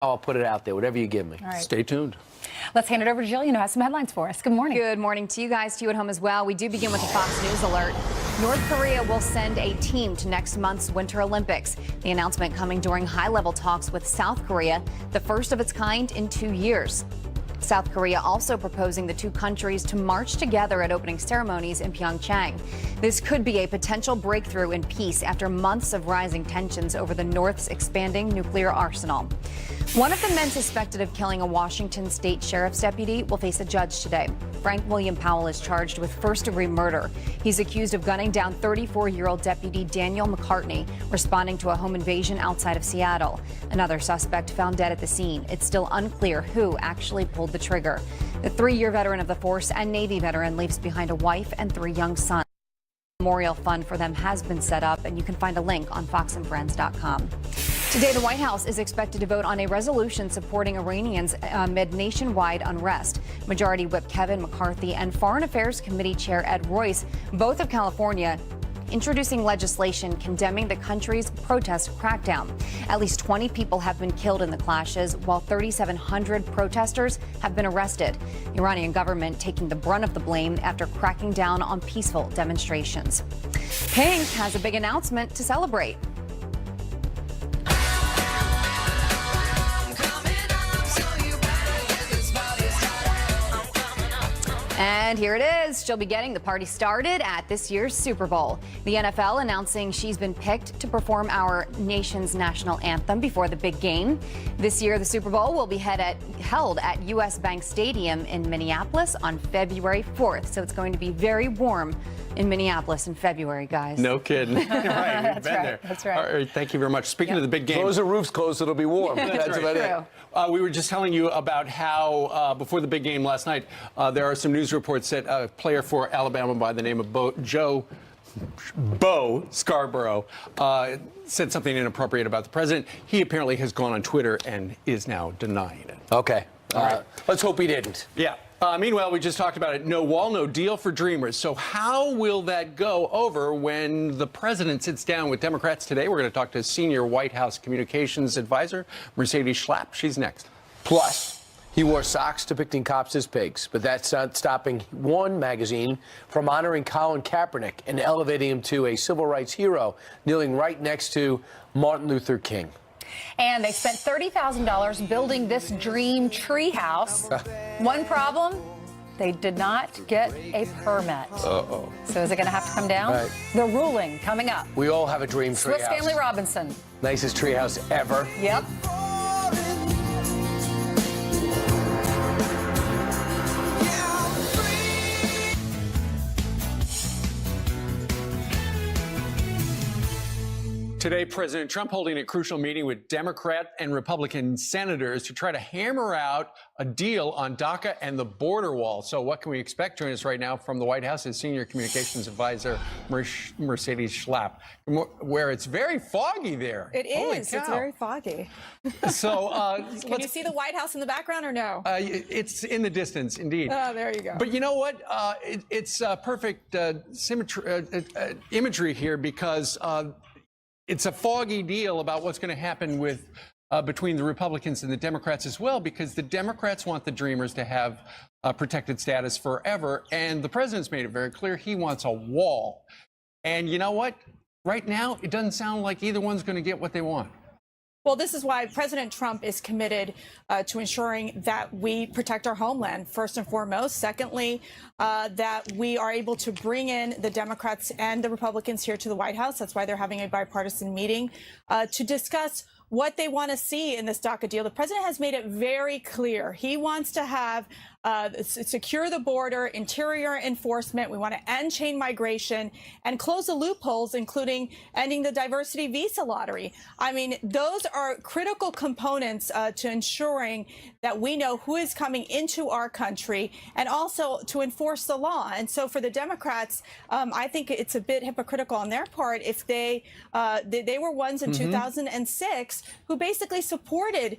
I'll put it out there, whatever you give me. All right. Stay tuned. Let's hand it over to Jill, who has some headlines for us. Good morning. Good morning to you guys, to you at home as well. We do begin with a Fox News alert. North Korea will send a team to next month's Winter Olympics. The announcement coming during high-level talks with South Korea, the first of its kind in 2 years. South Korea also proposing the two countries to march together at opening ceremonies in Pyeongchang. This could be a potential breakthrough in peace after months of rising tensions over the North's expanding nuclear arsenal. One of the men suspected of killing a Washington state sheriff's deputy will face a judge today. Frank William Powell is charged with first-degree murder. He's accused of gunning down 34-year-old deputy Daniel McCartney, responding to a home invasion outside of Seattle. Another suspect found dead at the scene. It's still unclear who actually pulled the trigger. The 3-year veteran of the force and Navy veteran leaves behind a wife and 3 young sons. A memorial fund for them has been set up, and you can find a link on foxandfriends.com. Today, the White House is expected to vote on a resolution supporting Iranians amid nationwide unrest. Majority Whip Kevin McCarthy and Foreign Affairs Committee Chair Ed Royce, both of California, introducing legislation condemning the country's protest crackdown. At least 20 people have been killed in the clashes, while 3,700 protesters have been arrested. The Iranian government taking the brunt of the blame after cracking down on peaceful demonstrations. Pink has a big announcement to celebrate. And here it is. She'll be getting the party started at this year's Super Bowl. The NFL announcing she's been picked to perform our nation's national anthem before the big game. This year, the Super Bowl will be held at U.S. Bank Stadium in Minneapolis on February 4th. So it's going to be very warm in Minneapolis in February, guys. No kidding. Right, we've been there. That's right. All right, thank you very much. Speaking of the big game. Close the roofs closed, it'll be warm. That's about it. We were just telling you about how before the big game last night, there are some news reports that a player for Alabama by the name of Bo Scarborough said something inappropriate about the president. He apparently has gone on Twitter and is now denying it. Okay. right. Let's hope he didn't. Yeah. Meanwhile, we just talked about it. No wall, no deal for Dreamers. So how will that go over when the president sits down with Democrats today? We're going to talk to senior White House communications advisor, Mercedes Schlapp. She's next. Plus, he wore socks depicting cops as pigs, but that's not stopping One magazine from honoring Colin Kaepernick and elevating him to a civil rights hero, kneeling right next to Martin Luther King. And they spent $30,000 building this dream tree house. One problem, they did not get a permit. Uh-oh. So is it going to have to come down? Right. The ruling coming up. We all have a dream tree Swiss house. Family Robinson. Nicest tree house ever. Yep. Today, President Trump holding a crucial meeting with Democrat and Republican senators to try to hammer out a deal on DACA and the border wall. So what can we expect? Joining us right now from the White House is Senior Communications Advisor Mercedes Schlapp, where it's very foggy there. It Holy is. cow. It's very foggy. So Can you see the White House in the background or no? it's in the distance, indeed. Oh, there you go. But you know what? It's perfect imagery here because it's a foggy deal about what's going to happen with between the Republicans and the Democrats as well, because the Democrats want the Dreamers to have protected status forever, and the president's made it very clear he wants a wall. And you know what? Right now, it doesn't sound like either one's going to get what they want. Well, this is why President Trump is committed to ensuring that we protect our homeland, first and foremost. Secondly, that we are able to bring in the Democrats and the Republicans here to the White House. That's why they're having a bipartisan meeting to discuss what they want to see in this DACA deal. The president has made it very clear. He wants to have secure the border, interior enforcement. We want to end chain migration and close the loopholes, including ending the diversity visa lottery. I mean, those are critical components to ensuring that we know who is coming into our country and also to enforce the law. And so for the Democrats, I think it's a bit hypocritical on their part if they were ones in 2006 who basically supported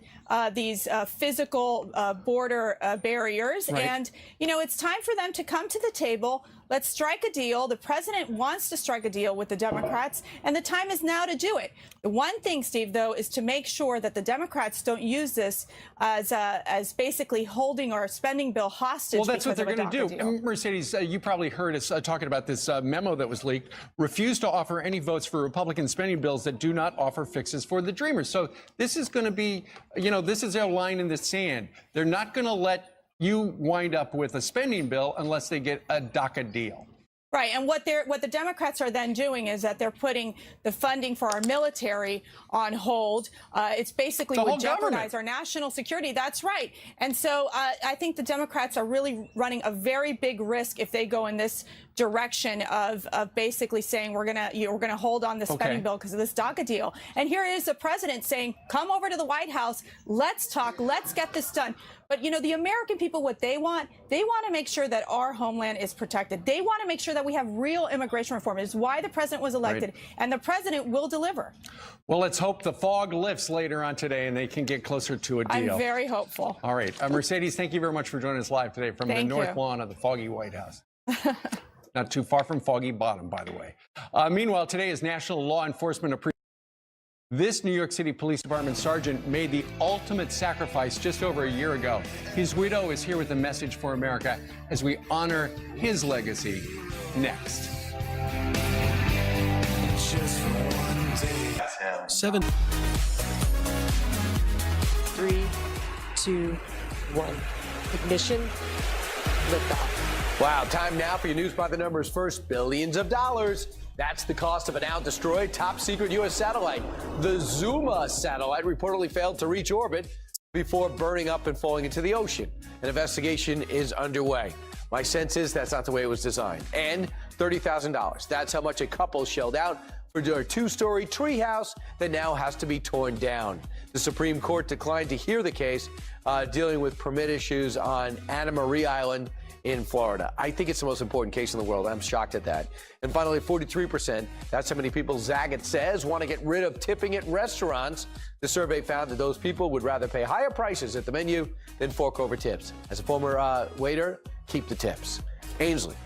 these physical border barriers. Right. And, you know, it's time for them to come to the table, let's strike a deal. The president wants to strike a deal with the Democrats, and the time is now to do it. The one thing, Steve, though, is to make sure that the Democrats don't use this as basically holding our spending bill hostage. Well, that's what they're because of going a to do. DACA deal. Mercedes, you probably heard us talking about this memo that was leaked. Refuse to offer any votes for Republican spending bills that do not offer fixes for the Dreamers. So this is going to be, this is their line in the sand. They're not going to let you wind up with a spending bill unless they get a DACA deal. Right, and what the Democrats are then doing is that they're putting the funding for our military on hold. It's basically The would whole jeopardize government. our national security. That's right. And so I think the Democrats are really running a very big risk if they go in this direction of basically saying we're gonna hold on the spending bill because of this DACA deal. And here is the president saying, "Come over to the White House. Let's talk. Let's get this done." But the American people, what they want to make sure that our homeland is protected. They want to make sure that we have real immigration reform. It's why the president was elected, and the president will deliver. Well, let's hope the fog lifts later on today and they can get closer to a deal. I'm very hopeful. All right. Mercedes, thank you very much for joining us live today from the Thank north you. lawn of the foggy White House. Not too far from Foggy Bottom, by the way. Meanwhile, today is National Law Enforcement Appreciation. This New York City Police Department sergeant made the ultimate sacrifice just over a year ago. His widow is here with a message for America as we honor his legacy next. 7, 3, 2, 1. Ignition. Liftoff. Wow, time now for your news by the numbers. First, billions of dollars. That's the cost of a now destroyed top secret U.S. satellite. The Zuma satellite reportedly failed to reach orbit before burning up and falling into the ocean. An investigation is underway. My sense is that's not the way it was designed. And $30,000. That's how much a couple shelled out for their two-story treehouse that now has to be torn down. The Supreme Court declined to hear the case dealing with permit issues on Anna Marie Island in Florida. I think it's the most important case in the world. I'm shocked at that. And finally, 43%, that's how many people Zagat says want to get rid of tipping at restaurants. The survey found that those people would rather pay higher prices at the menu than fork over tips. As a former waiter, keep the tips. Ainsley.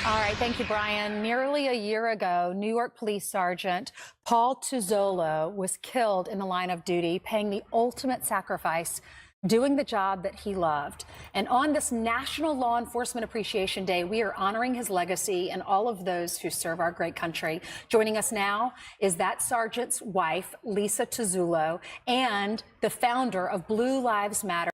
All right, thank you, Brian. Nearly a year ago, New York Police Sergeant Paul Tuzzolo was killed in the line of duty, paying the ultimate sacrifice, doing the job that he loved. And on this National Law Enforcement Appreciation Day, we are honoring his legacy and all of those who serve our great country. Joining us now is that sergeant's wife, Lisa Tuzzolo, and the founder of Blue Lives Matter,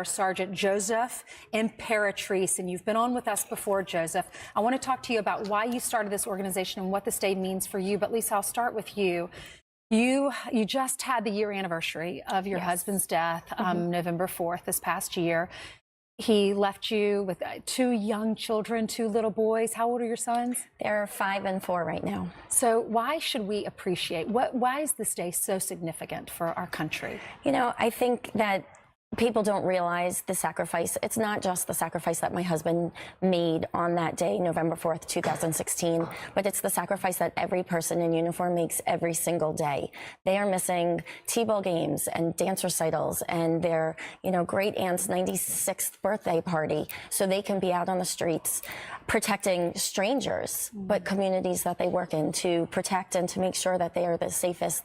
Sergeant Joseph Imperatrice. And you've been on with us before, Joseph. I want to talk to you about why you started this organization and what this day means for you. But Lisa, I'll start with you. You just had the year anniversary of your husband's death, November 4th, this past year. He left you with two young children, two little boys. How old are your sons? They're 5 and 4 right now. So why should we appreciate, why is this day so significant for our country? I think that people don't realize the sacrifice. It's not just the sacrifice that my husband made on that day, November 4th, 2016, but it's the sacrifice that every person in uniform makes every single day. They are missing T-ball games and dance recitals and their, great aunt's 96th birthday party so they can be out on the streets protecting strangers, but communities that they work in to protect and to make sure that they are the safest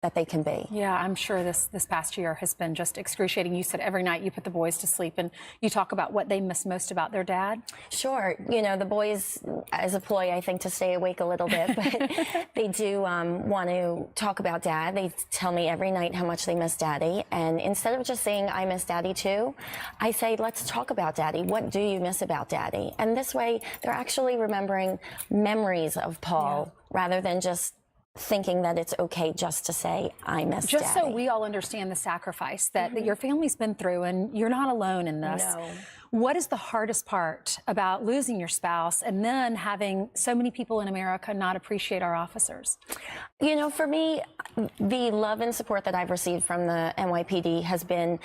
that they can be. Yeah, I'm sure this past year has been just excruciating. You said every night you put the boys to sleep and you talk about what they miss most about their dad. Sure. The boys, as a ploy, I think, to stay awake a little bit, but they do want to talk about dad. They tell me every night how much they miss daddy. And instead of just saying, I miss daddy too, I say, let's talk about daddy. What do you miss about daddy? And this way, they're actually remembering memories of Paul rather than just thinking that it's okay just to say, I miss Just daddy. so we all understand the sacrifice that your family's been through, and you're not alone in this. No. What is the hardest part about losing your spouse and then having so many people in America not appreciate our officers? For me, the love and support that I've received from the NYPD has been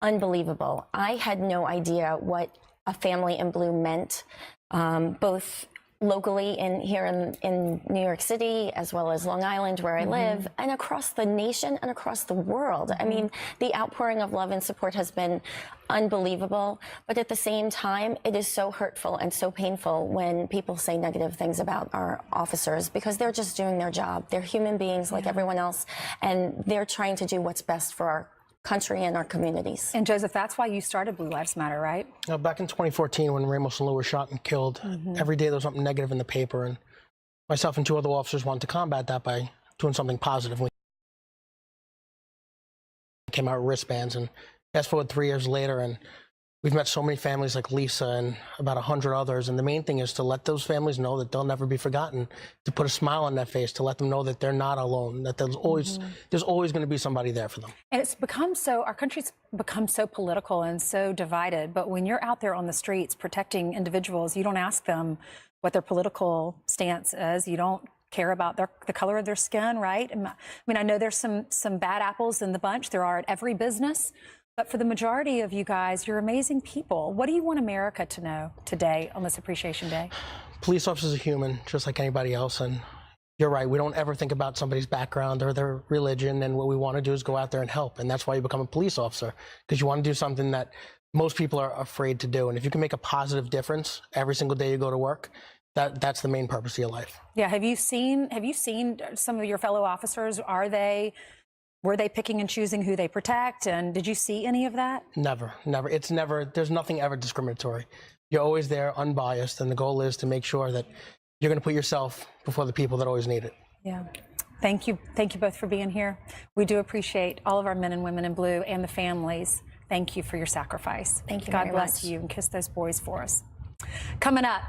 unbelievable. I had no idea what a family in blue meant, both locally here in New York City, as well as Long Island, where I live, and across the nation and across the world. I mean, the outpouring of love and support has been unbelievable, but at the same time, it is so hurtful and so painful when people say negative things about our officers, because they're just doing their job. They're human beings like everyone else, and they're trying to do what's best for our country and our communities. And Joseph, that's why you started Blue Lives Matter, right? Back in 2014, when Ramos and Lou were shot and killed, every day there was something negative in the paper, and myself and 2 other officers wanted to combat that by doing something positive. We came out with wristbands, and fast forward 3 years later, and we've met so many families like Lisa and about 100 others, and the main thing is to let those families know that they'll never be forgotten, to put a smile on their face, to let them know that they're not alone, that there's always going to be somebody there for them. And it's become so, our country's become so political and so divided, but when you're out there on the streets protecting individuals, you don't ask them what their political stance is. You don't care about the color of their skin, right? I mean, I know there's some bad apples in the bunch. There are at every business. But for the majority of you guys, you're amazing people. What do you want America to know today on this Appreciation Day? Police officers are human, just like anybody else, and you're right. We don't ever think about somebody's background or their religion, and what we want to do is go out there and help, and that's why you become a police officer, because you want to do something that most people are afraid to do. And if you can make a positive difference every single day you go to work, that's the main purpose of your life. Yeah, have you seen some of your fellow officers? Were they picking and choosing who they protect? And did you see any of that? Never. There's nothing ever discriminatory. You're always there unbiased, and the goal is to make sure that you're going to put yourself before the people that always need it. Yeah. Thank you both for being here. We do appreciate all of our men and women in blue and the families. Thank you for your sacrifice. Thank you God very bless much. you, and kiss those boys for us. Coming up,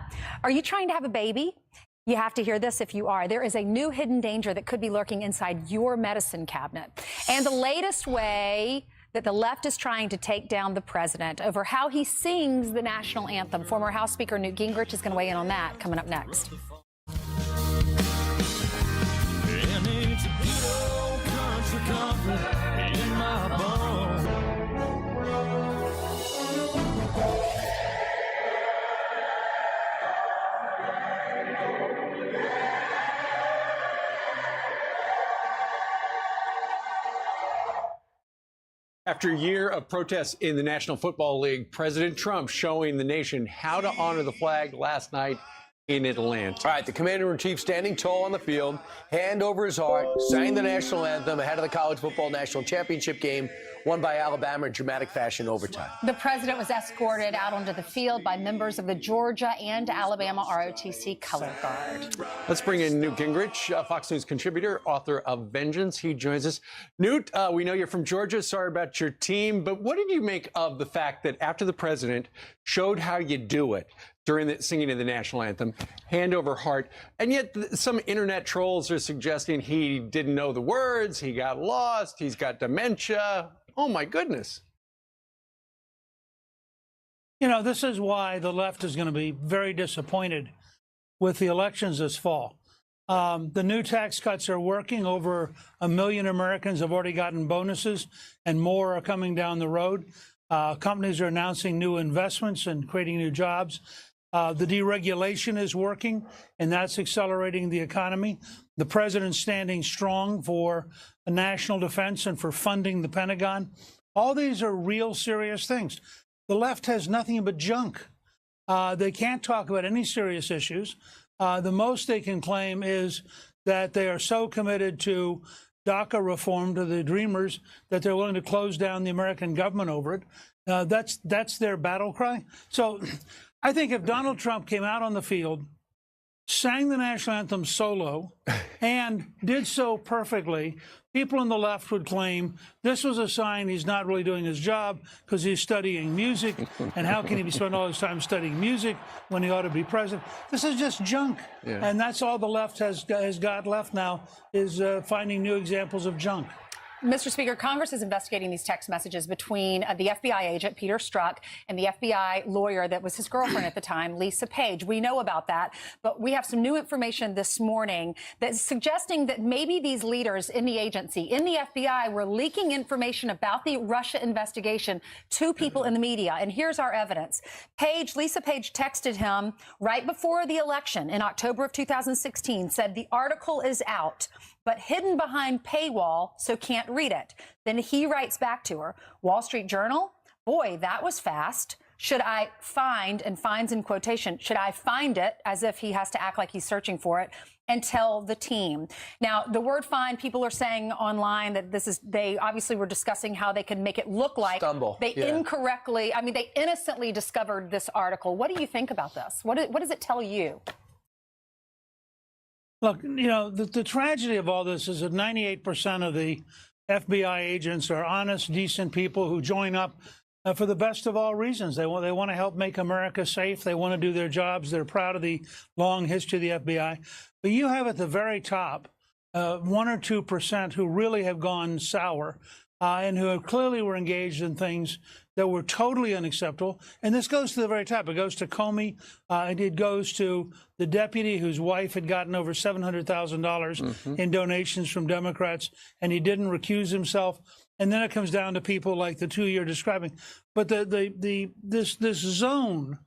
are you trying to have a baby? You have to hear this if you are. There is a new hidden danger that could be lurking inside your medicine cabinet. And the latest way that the left is trying to take down the president over how he sings the national anthem. Former House Speaker Newt Gingrich is going to weigh in on that coming up next. After a year of protests in the National Football League, President Trump showing the nation how to honor the flag last night in Atlanta. All right, the commander-in-chief standing tall on the field, hand over his heart, sang the national anthem ahead of the college football national championship game, won by Alabama in dramatic fashion overtime. The president was escorted out onto the field by members of the Georgia and Alabama ROTC color guard. Let's bring in Newt Gingrich, Fox News contributor, author of Vengeance. He joins us. Newt, we know you're from Georgia. Sorry about your team, but what did you make of the fact that after the president showed how you do it during the singing of the national anthem, hand over heart, and yet some internet trolls are suggesting he didn't know the words, he got lost, he's got dementia. Oh, my goodness. You know, this is why the left is going to be very disappointed with the elections this fall. The new tax cuts are working. Over 1 million Americans have already gotten bonuses, and more are coming down the road. Companies are announcing new investments and creating new jobs. The deregulation is working, and that's accelerating the economy. The president's standing strong for a national defense and for funding the Pentagon. All these are real serious things. The left has nothing but junk. They can't talk about any serious issues. The most they can claim is that they are so committed to DACA reform, to the Dreamers, that they're willing to close down the American government over it. That's their battle cry. So I think if Donald Trump came out on the field, sang the national anthem solo, and did so perfectly, people on the left would claim this was a sign he's not really doing his job because he's studying music, and how can he spend all his time studying music when he ought to be president? This is just junk, and that's all the left has got left now, is finding new examples of junk. Mr. Speaker, Congress is investigating these text messages between the FBI agent, Peter Strzok, and the FBI lawyer that was his girlfriend at the time, Lisa Page. We know about that, but we have some new information this morning that's suggesting that maybe these leaders in the agency, in the FBI, were leaking information about the Russia investigation to people in the media. And here's our evidence. Lisa Page texted him right before the election in October of 2016, said the article is out, but hidden behind paywall, so can't read it. Then he writes back to her, Wall Street Journal, boy, that was fast. Should I find, and finds in quotation, should I find it, as if he has to act like he's searching for it, and tell the team. Now, the word find, people are saying online that they obviously were discussing how they could make it look like they incorrectly, they innocently discovered this article. What do you think about this? What does it tell you? Look, the tragedy of all this is that 98% of the FBI agents are honest, decent people who join up for the best of all reasons. They want to help make America safe. They want to do their jobs. They're proud of the long history of the FBI. But you have at the very top 1 or 2% who really have gone sour and who clearly were engaged in things that were totally unacceptable. And this goes to the very top. It goes to Comey. It goes to the deputy whose wife had gotten over $700,000 in donations from Democrats, and he didn't recuse himself. And then it comes down to people like the two you're describing. But this zone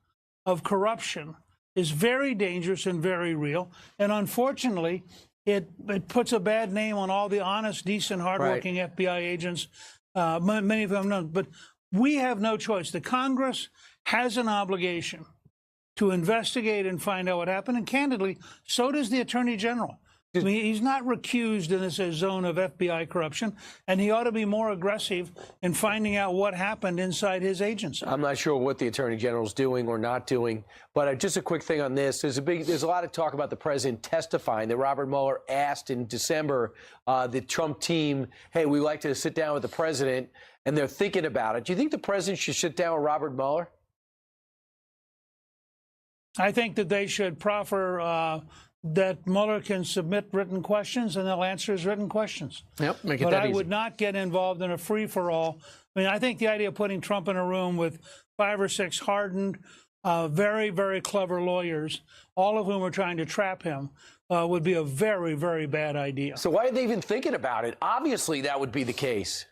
of corruption is very dangerous and very real. And unfortunately, it puts a bad name on all the honest, decent, hardworking FBI agents. Many of them don't. But we have no choice. The Congress has an obligation to investigate and find out what happened. And candidly, so does the Attorney General. He's not recused in this zone of FBI corruption, and he ought to be more aggressive in finding out what happened inside his agency. I'm not sure what the Attorney General's doing or not doing, but just a quick thing on this. There's a lot of talk about the president testifying that Robert Mueller asked in December the Trump team, hey, we'd like to sit down with the president, and they're thinking about it. Do you think the president should sit down with Robert Mueller? I think that they should proffer that Mueller can submit written questions and they'll answer his written questions. Yep, make it but that I easy. would not get involved in a free-for-all. I think the idea of putting Trump in a room with 5 or 6 hardened, very, very clever lawyers, all of whom are trying to trap him, would be a very, very bad idea. So why are they even thinking about it? Obviously, that would be the case.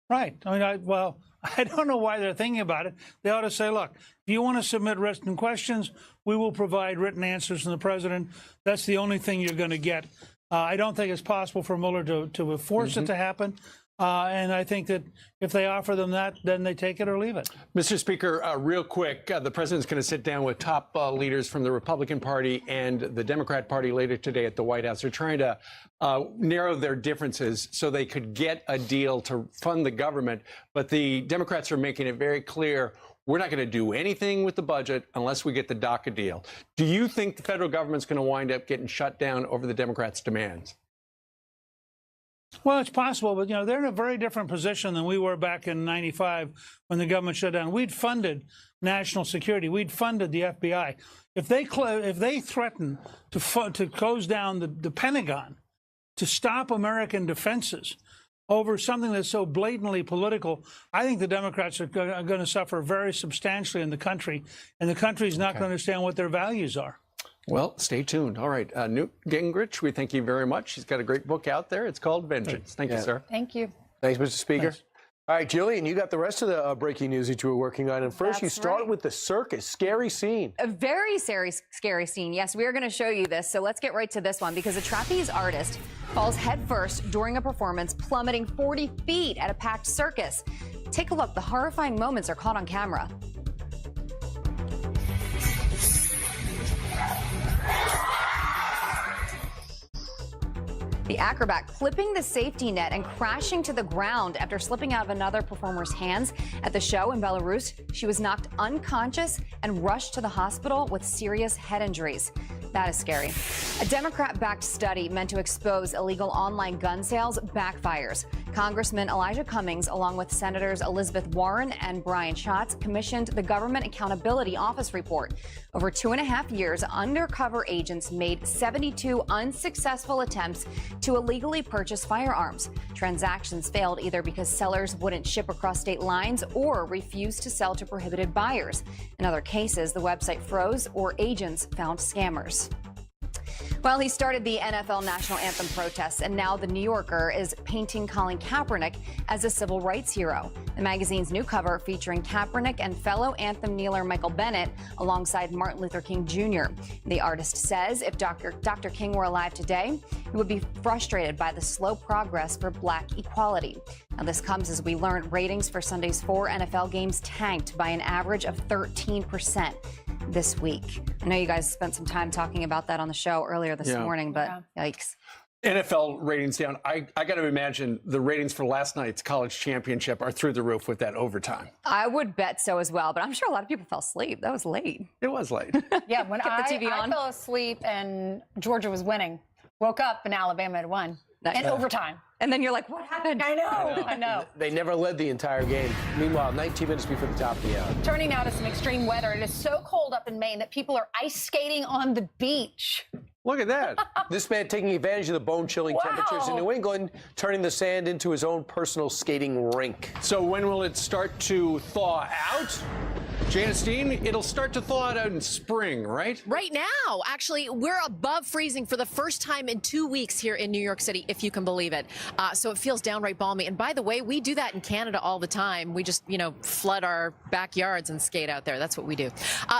Right. I don't know why they're thinking about it. They ought to say, look, if you want to submit written questions, we will provide written answers from the president. That's the only thing you're going to get. I don't think it's possible for Mueller to force it to happen. And I think that if they offer them that, then they take it or leave it. Mr. Speaker, real quick, the president's going to sit down with top leaders from the Republican Party and the Democrat Party later today at the White House. They're trying to narrow their differences so they could get a deal to fund the government. But the Democrats are making it very clear, we're not going to do anything with the budget unless we get the DACA deal. Do you think the federal government's going to wind up getting shut down over the Democrats' demands? Well, it's possible, but, they're in a very different position than we were back in '95 when the government shut down. We'd funded national security. We'd funded the FBI. If they threaten to close down the Pentagon, to stop American defenses over something that's so blatantly political, I think the Democrats are going to suffer very substantially in the country, and the country's not going to understand what their values are. Well, stay tuned. All right. Newt Gingrich, we thank you very much. He's got a great book out there. It's called Vengeance. Thank you, sir. Thank you. Thanks, Mr. Speaker. Thanks. All right, Jillian, you got the rest of the breaking news that you were working on. And first, you start with the circus. Scary scene. A very scary scene. Yes, we are going to show you this. So let's get right to this one, because a trapeze artist falls headfirst during a performance, plummeting 40 feet at a packed circus. Take a look. The horrifying moments are caught on camera. The acrobat clipping the safety net and crashing to the ground after slipping out of another performer's hands at the show in Belarus. She was knocked unconscious and rushed to the hospital with serious head injuries. That is scary. A Democrat-backed study meant to expose illegal online gun sales backfires. Congressman Elijah Cummings, along with Senators Elizabeth Warren and Brian Schatz, commissioned the Government Accountability Office report. Over 2.5 years, undercover agents made 72 unsuccessful attempts to illegally purchase firearms. Transactions failed either because sellers wouldn't ship across state lines or refused to sell to prohibited buyers. In other cases, the website froze or agents found scammers. Well, he started the NFL national anthem protests, and now the New Yorker is painting Colin Kaepernick as a civil rights hero. The magazine's new cover featuring Kaepernick and fellow anthem kneeler Michael Bennett alongside Martin Luther King Jr. The artist says if Dr. King were alive today, he would be frustrated by the slow progress for black equality. Now, this comes as we learn ratings for Sunday's 4 NFL games tanked by an average of 13%. This week. I know you guys spent some time talking about that on the show earlier this morning, but yikes. NFL ratings down. I got to imagine the ratings for last night's college championship are through the roof with that overtime. I would bet so as well, but I'm sure a lot of people fell asleep. That was late. It was late. Yeah, when Kept the TV on. I fell asleep and Georgia was winning. Woke up and Alabama had won. In overtime. And then you're like, what happened? I know. They never led the entire game. Meanwhile, 19 minutes before the top of the hour. Turning now to some extreme weather. It is so cold up in Maine that people are ice skating on the beach. Look at that. This man taking advantage of the bone-chilling temperatures in New England, turning the sand into his own personal skating rink. So when will it start to thaw out? Janice Dean, it'll start to thaw out in spring, right? Right now, actually, we're above freezing for the first time in 2 weeks here in New York City, if you can believe it. So it feels downright balmy. And by the way, we do that in Canada all the time. We just, flood our backyards and skate out there. That's what we do.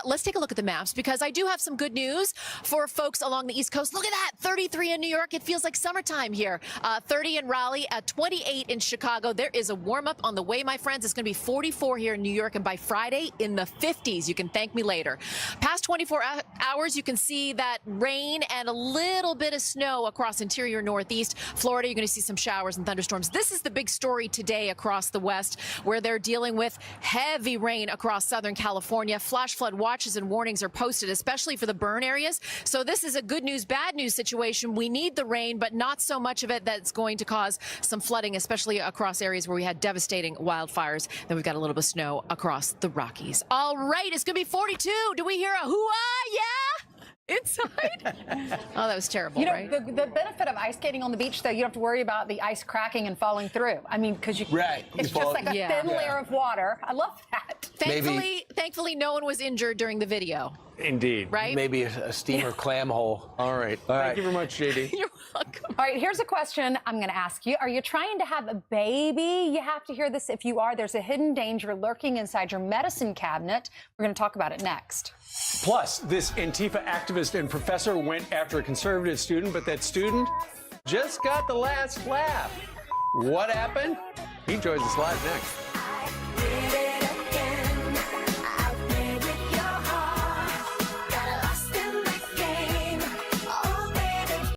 Let's take a look at the maps, because I do have some good news for folks along the East Coast. Look at that, 33 in New York. It feels like summertime here. 30 in Raleigh, 28 in Chicago. There is a warm-up on the way, my friends. It's going to be 44 here in New York, and by Friday, in the 50s. You can thank me later. Past 24 hours, you can see that rain and a little bit of snow across interior Northeast. Florida, you're going to see some showers and thunderstorms. This is the big story today across the West, where they're dealing with heavy rain across Southern California. Flash flood watches and warnings are posted, especially for the burn areas. So this is a good news, bad news situation. We need the rain, but not so much of it that's going to cause some flooding, especially across areas where we had devastating wildfires. Then we've got a little bit of snow across the Rockies. All right, it's going to be 42. Do we hear a hoo-ah? Yeah? Inside? Oh, that was terrible, right? The benefit of ice skating on the beach, though, you don't have to worry about the ice cracking and falling through. I mean, because it's just like a thin layer of water. I love that. Thankfully, no one was injured during the video. Indeed. Right? Maybe a steamer clam hole. All right. Thank you very much, JD. You're welcome. All right, here's a question I'm going to ask you. Are you trying to have a baby? You have to hear this. If you are, there's a hidden danger lurking inside your medicine cabinet. We're going to talk about it next. Plus, this Antifa activist and professor went after a conservative student, but that student just got the last laugh. What happened? He joins us live next.